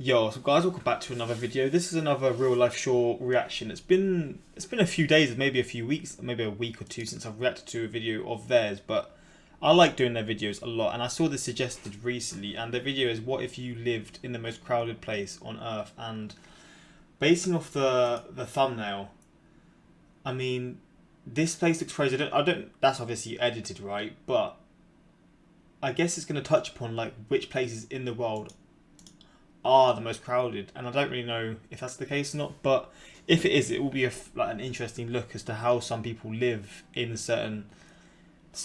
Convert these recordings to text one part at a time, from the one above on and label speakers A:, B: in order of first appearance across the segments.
A: Yo, so guys, welcome back to another video. This is another real life Shaw reaction. It's been a few days, maybe a few weeks, maybe a week or two since I've reacted to a video of theirs, but I like doing their videos a lot, and I saw this suggested recently, and the video is what if you lived in the most crowded place on earth. And basing off the thumbnail, I mean, this place looks crazy. I don't that's obviously edited, right? But I guess it's going to touch upon like which places in the world are the most crowded, and I don't really know if that's the case or not, but if it is, it will be like an interesting look as to how some people live in certain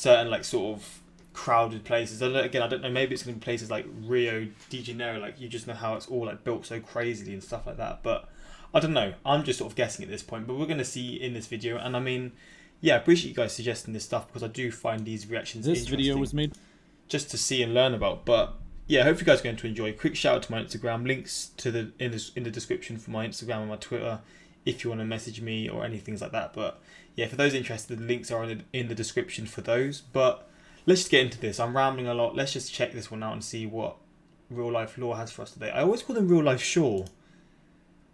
A: like sort of crowded places. Again, I don't know, maybe it's going to be places like Rio de Janeiro, like you just know how it's all like built so crazily and stuff like that, but I don't know, I'm just sort of guessing at this point, but we're going to see in this video. And I mean, yeah, I appreciate you guys suggesting this stuff because I do find these reactions
B: interesting. This video was made
A: just to see and learn about, but yeah, I hope you guys are going to enjoy. Quick shout out to my Instagram, links to in the description for my Instagram and my Twitter if you want to message me or anything like that. But yeah, for those interested, the links are in the description for those. But let's just get into this. I'm rambling a lot. Let's just check this one out and see what Real Life Law has for us today. I always call them Real Life Shaw.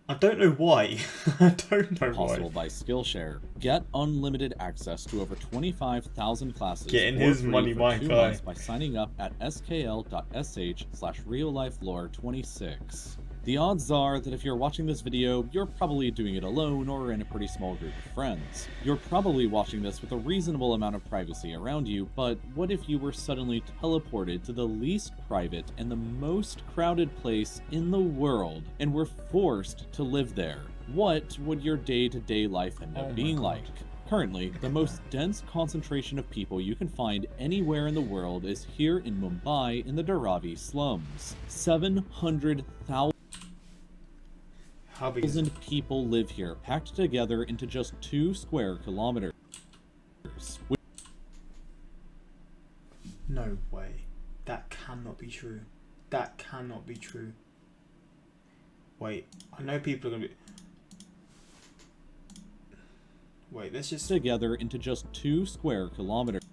A: I don't know why. I don't know
B: possible by Skillshare. Get unlimited access to over 25,000 classes.
A: Getting his money, my guy.
B: By signing up at skl.sh/realliflore26. The odds are that if you're watching this video, you're probably doing it alone or in a pretty small group of friends. You're probably watching this with a reasonable amount of privacy around you, but what if you were suddenly teleported to the least private and the most crowded place in the world and were forced to live there? What would your day-to-day life end up being like? Currently, the most dense concentration of people you can find anywhere in the world is here in Mumbai in the Dharavi slums. 700,000 people live here, packed together into just 2 square kilometers.
A: No way. That cannot be true. That cannot be true. Wait, I know people are going to be... Wait, let's just...
B: Together into just 2 square kilometers.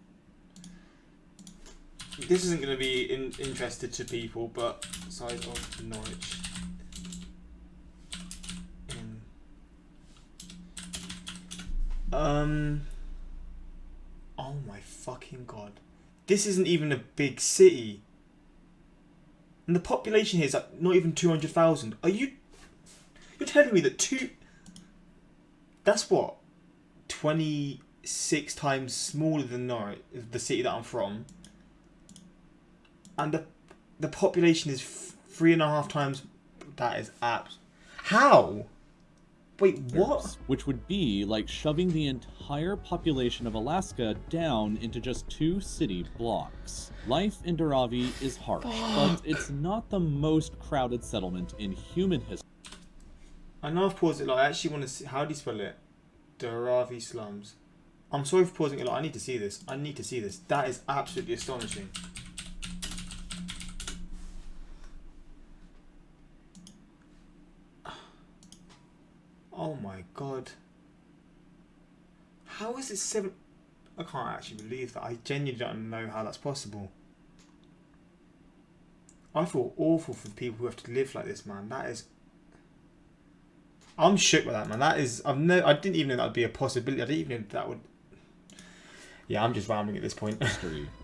A: This isn't going to be interested to people, but size of Norwich. Oh my fucking god. This isn't even a big city. And the population here is like not even 200,000. Are you... You're telling me that that's what? 26 times smaller than Norwich, the city that I'm from. And the population is 3.5 times... That is abs... How? Wait, what?
B: Which would be like shoving the entire population of Alaska down into just 2 city blocks. Life in Dharavi is harsh, but it's not the most crowded settlement in human history.
A: I know I've paused it, like, I actually want to see, how do you spell it? Dharavi slums. I'm sorry for pausing it, like, I need to see this. I need to see this. That is absolutely astonishing. Oh my god. How is it 7... I can't actually believe that. I genuinely don't know how that's possible. I feel awful for the people who have to live like this, man. That is... I'm shook by that, man. That is... I didn't even know that would be a possibility. I didn't even know that would... Yeah, I'm just rambling at this point.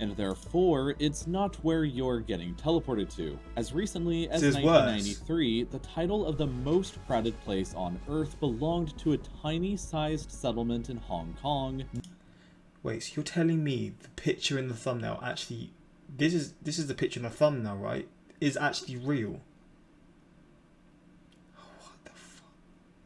B: And therefore, it's not where you're getting teleported to. As recently as 1993, the title of the most crowded place on Earth belonged to a tiny-sized settlement in Hong Kong.
A: Wait, so you're telling me the picture in the thumbnail actually... This is the picture in the thumbnail, right? Is actually real? What the fuck?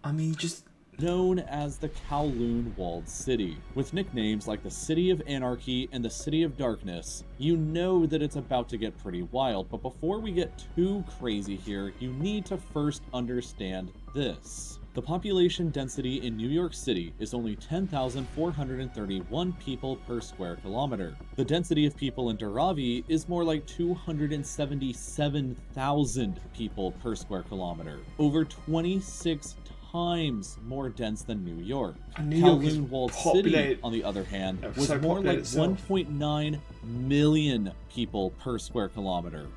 A: I mean, just...
B: Known as the Kowloon Walled City. With nicknames like the City of Anarchy and the City of Darkness, you know that it's about to get pretty wild, but before we get too crazy here, you need to first understand this. The population density in New York City is only 10,431 people per square kilometer. The density of people in Dharavi is more like 277,000 people per square kilometer. Over 26 times more dense than New York. Kowloon Walled City, on the other hand, was more like 1.9 million people per square kilometer.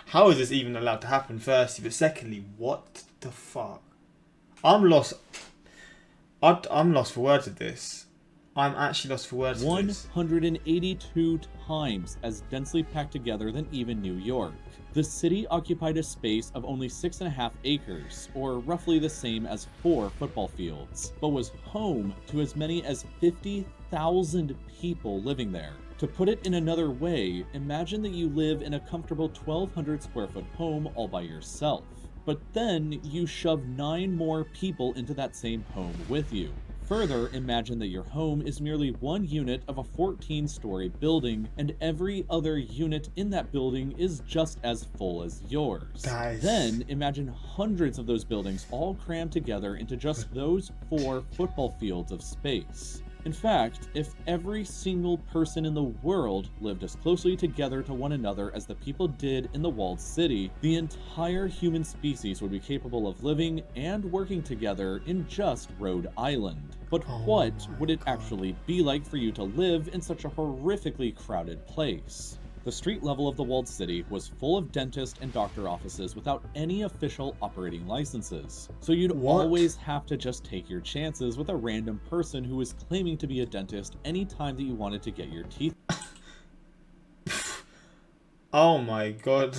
A: How is this even allowed to happen, firstly? But secondly, what the fuck? I'm lost. I'm lost for words with this. I'm actually lost for words with this.
B: 182 times as densely packed together than even New York. The city occupied a space of only 6.5 acres, or roughly the same as 4 football fields, but was home to as many as 50,000 people living there. To put it in another way, imagine that you live in a comfortable 1,200 square foot home all by yourself. But then you shove 9 more people into that same home with you. Further, imagine that your home is merely one unit of a 14-story building, and every other unit in that building is just as full as yours.
A: Guys.
B: Then imagine hundreds of those buildings all crammed together into just those 4 football fields of space. In fact, if every single person in the world lived as closely together to one another as the people did in the walled city, the entire human species would be capable of living and working together in just Rhode Island. But what would it actually be like for you to live in such a horrifically crowded place? The street level of the walled city was full of dentist and doctor offices without any official operating licenses. So you'd always have to just take your chances with a random person who was claiming to be a dentist anytime that you wanted to get your teeth.
A: Oh my god.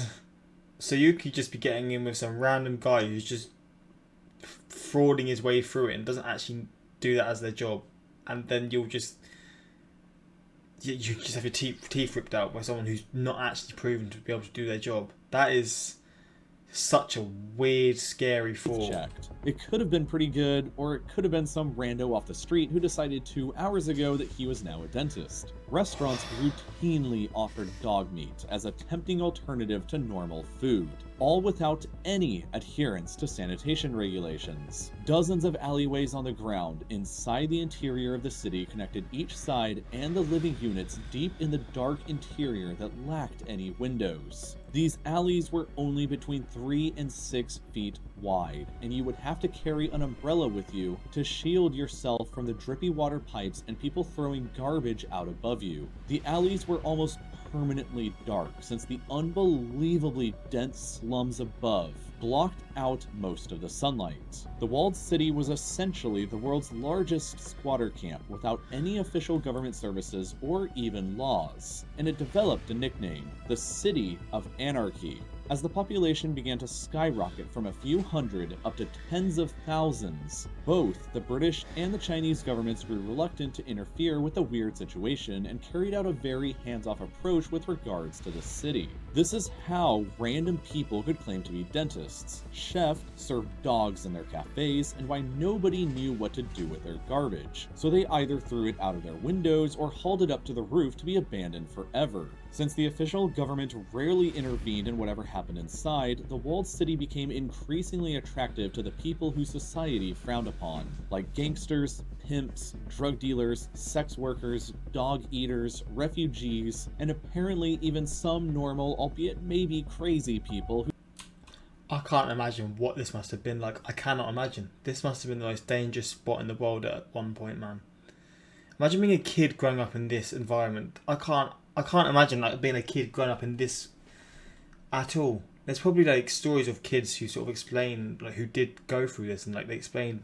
A: So you could just be getting in with some random guy who's just frauding his way through it and doesn't actually do that as their job. And then you just have your teeth ripped out by someone who's not actually proven to be able to do their job. That is such a weird, scary thought.
B: Checked. It could have been pretty good, or it could have been some rando off the street who decided 2 hours ago that he was now a dentist. Restaurants routinely offered dog meat as a tempting alternative to normal food, all without any adherence to sanitation regulations. Dozens of alleyways on the ground inside the interior of the city connected each side and the living units deep in the dark interior that lacked any windows. These alleys were only between 3 and 6 feet wide, and you would have to carry an umbrella with you to shield yourself from the drippy water pipes and people throwing garbage out above you. The alleys were almost permanently dark since the unbelievably dense slums above blocked out most of the sunlight. The walled city was essentially the world's largest squatter camp without any official government services or even laws, and it developed a nickname, the City of Anarchy. As the population began to skyrocket from a few hundred up to tens of thousands, both the British and the Chinese governments grew reluctant to interfere with the weird situation and carried out a very hands-off approach with regards to the city. This is how random people could claim to be dentists. Chefs served dogs in their cafes, and why nobody knew what to do with their garbage, so they either threw it out of their windows or hauled it up to the roof to be abandoned forever. Since the official government rarely intervened in whatever happened inside, the walled city became increasingly attractive to the people whose society frowned upon, like gangsters, pimps, drug dealers, sex workers, dog eaters, refugees, and apparently even some normal, albeit maybe crazy people who...
A: I can't imagine what this must have been like. I cannot imagine. This must have been the most dangerous spot in the world at one point, man. Imagine being a kid growing up in this environment. I can't imagine like being a kid growing up in this at all. There's probably like stories of kids who sort of explain like who did go through this and like they explain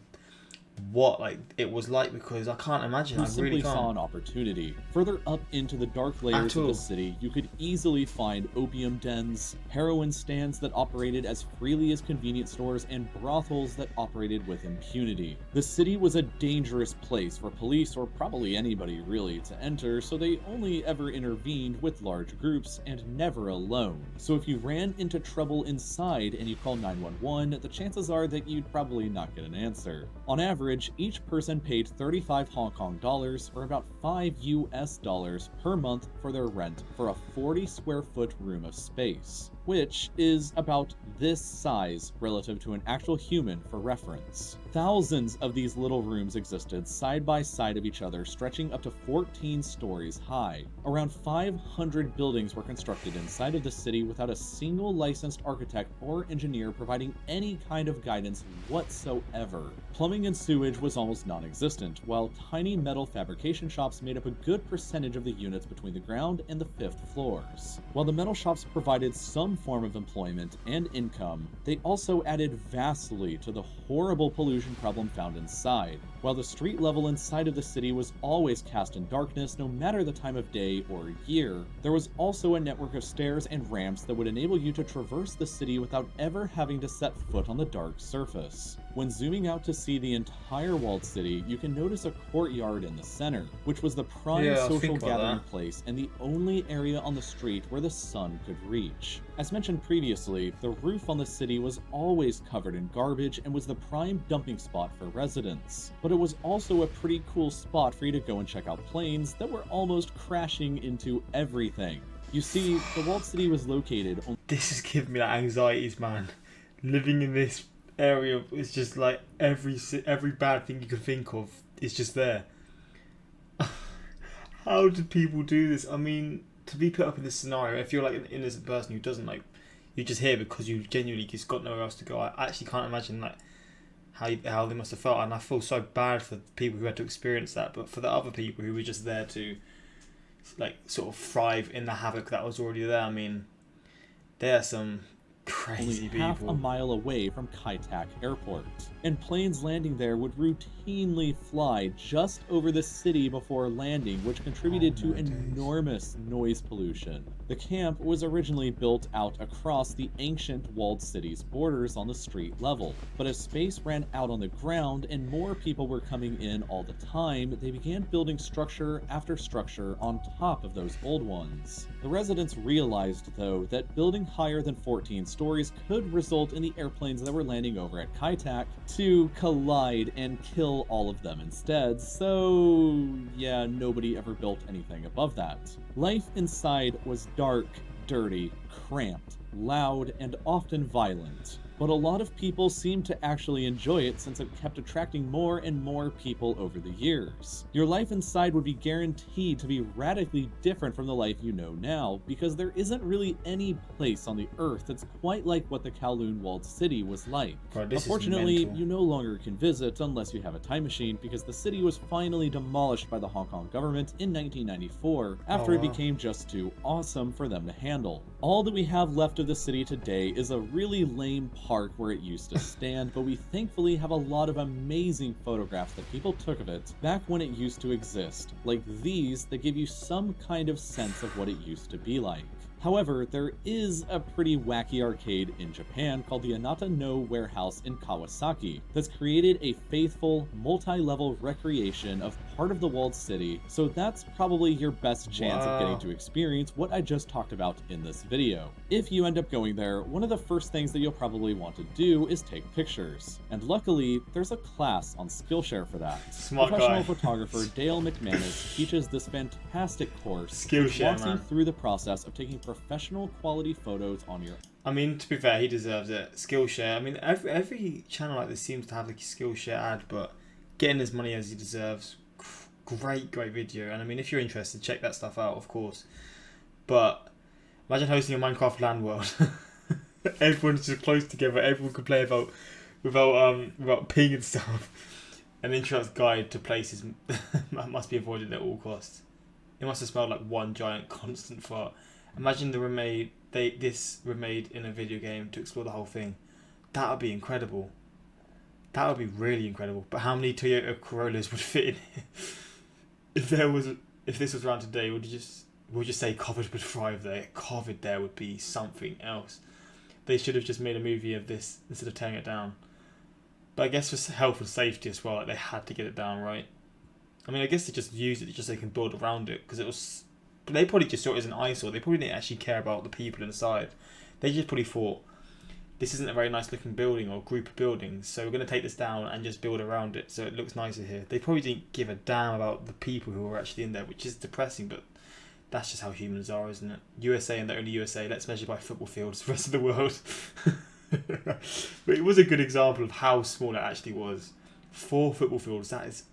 A: what like it was like, because I can't imagine. I really can't.
B: Saw an opportunity. Further up into the dark layers of the city, you could easily find opium dens, heroin stands that operated as freely as convenience stores, and brothels that operated with impunity. The city was a dangerous place for police, or probably anybody really, to enter, so they only ever intervened with large groups and never alone. So if you ran into trouble inside and you called 911, the chances are that you'd probably not get an answer. On average, each person paid 35 Hong Kong dollars, or about $5 US per month for their rent for a 40 square foot room of space, which is about this size relative to an actual human for reference. Thousands of these little rooms existed side by side of each other, stretching up to 14 stories high. Around 500 buildings were constructed inside of the city without a single licensed architect or engineer providing any kind of guidance whatsoever. Plumbing and sewage was almost non-existent, while tiny metal fabrication shops made up a good percentage of the units between the ground and the 5th floors. While the metal shops provided some some form of employment and income, they also added vastly to the horrible pollution problem found inside. While the street level inside of the city was always cast in darkness no matter the time of day or year, there was also a network of stairs and ramps that would enable you to traverse the city without ever having to set foot on the dark surface. When zooming out to see the entire walled city, you can notice a courtyard in the center, which was the prime social gathering place and the only area on the street where the sun could reach. As mentioned previously, the roof on the city was always covered in garbage and was the prime dumping spot for residents. But it was also a pretty cool spot for you to go and check out planes that were almost crashing into everything. You see, the walled city was located on—
A: This is giving me like anxieties, man. Living in this area is just like every bad thing you can think of is just there. How did people do this? I mean, to be put up in this scenario, if you're like an innocent person who doesn't like, you're just here because you genuinely just got nowhere else to go. I actually can't imagine like how they must have felt, and I feel so bad for the people who had to experience that. But for the other people who were just there to like sort of thrive in the havoc that was already there, I mean, there are some crazy
B: only half
A: people.
B: a mile away from Kai Tak Airport, and planes landing there would routinely fly just over the city before landing, which contributed to enormous noise pollution. The camp was originally built out across the ancient walled city's borders on the street level, but as space ran out on the ground and more people were coming in all the time, they began building structure after structure on top of those old ones. The residents realized, though, that building higher than 14 stories could result in the airplanes that were landing over at Kai Tak to collide and kill all of them instead, so yeah, nobody ever built anything above that. Life inside was dark, dirty, cramped, loud, and often violent. But a lot of people seemed to actually enjoy it since it kept attracting more and more people over the years. Your life inside would be guaranteed to be radically different from the life you know now, because there isn't really any place on the earth that's quite like what the Kowloon walled city was like.
A: Bro,
B: Unfortunately, you no longer can visit unless you have a time machine, because the city was finally demolished by the Hong Kong government in 1994 after it became just too awesome for them to handle. All that we have left of the city today is a really lame park where it used to stand, but we thankfully have a lot of amazing photographs that people took of it back when it used to exist, like these that give you some kind of sense of what it used to be like. However, there is a pretty wacky arcade in Japan called the Anata no Warehouse in Kawasaki that's created a faithful, multi-level recreation of part of the walled city, so that's probably your best chance of getting to experience what I just talked about in this video. If you end up going there, one of the first things that you'll probably want to do is take pictures, and luckily, there's a class on Skillshare for that.
A: Smart
B: Professional
A: guy.
B: photographer Dale McManus teaches this fantastic course, which
A: Skillshare,
B: walks you
A: man.
B: through the process of taking professional quality photos on your—
A: I mean, to be fair, he deserves it. Skillshare. I mean, every channel like this seems to have like a Skillshare ad, but getting as money as he deserves. Great video. And I mean, if you're interested, check that stuff out, of course. But imagine hosting a Minecraft LAN world. Everyone's just close together. Everyone can play without ping and stuff. An intro's guide to places must be avoided at all costs. It must have smelled like one giant constant fart. Imagine this were made in a video game to explore the whole thing. That would be incredible. That would be really incredible. But how many Toyota Corollas would fit in here? If this was around today, we'll just say COVID would thrive there. COVID there would be something else. They should have just made a movie of this instead of tearing it down. But I guess for health and safety as well, like they had to get it down, right? I mean, I guess they just used it just so they can build around it, because it was. But they probably just saw it as an eyesore. They probably didn't actually care about the people inside. They just probably thought, this isn't a very nice looking building or group of buildings, so we're going to take this down and just build around it so it looks nicer here. They probably didn't give a damn about the people who were actually in there, which is depressing, but that's just how humans are, isn't it? USA and the only USA, let's measure by football fields, the rest of the world. But it was a good example of how small it actually was. 4 football fields, this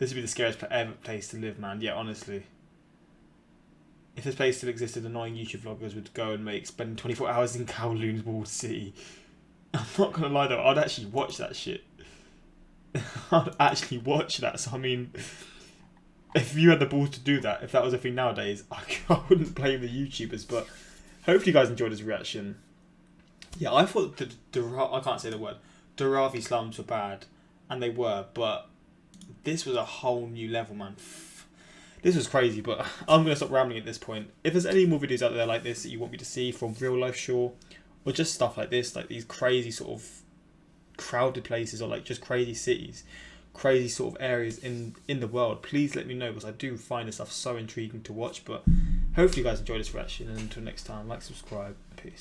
A: would be the scariest place to live, man. Yeah, honestly. If this place still existed, annoying YouTube vloggers would go and spending 24 hours in Kowloon's walled city. I'm not gonna lie though, I'd actually watch that shit. I'd actually watch that. So I mean, if you had the balls to do that, if that was a thing nowadays, I wouldn't blame the YouTubers. But hopefully you guys enjoyed this reaction. Yeah, I thought I can't say the word. Dharavi slums were bad, and they were, but this was a whole new level, man. This was crazy, but I'm going to stop rambling at this point. If there's any more videos out there like this that you want me to see from real life Shaw, or just stuff like this, like these crazy sort of crowded places, or like just crazy cities, crazy sort of areas in the world, please let me know, because I do find this stuff so intriguing to watch. But hopefully you guys enjoy this reaction, and until next time, like, subscribe, peace.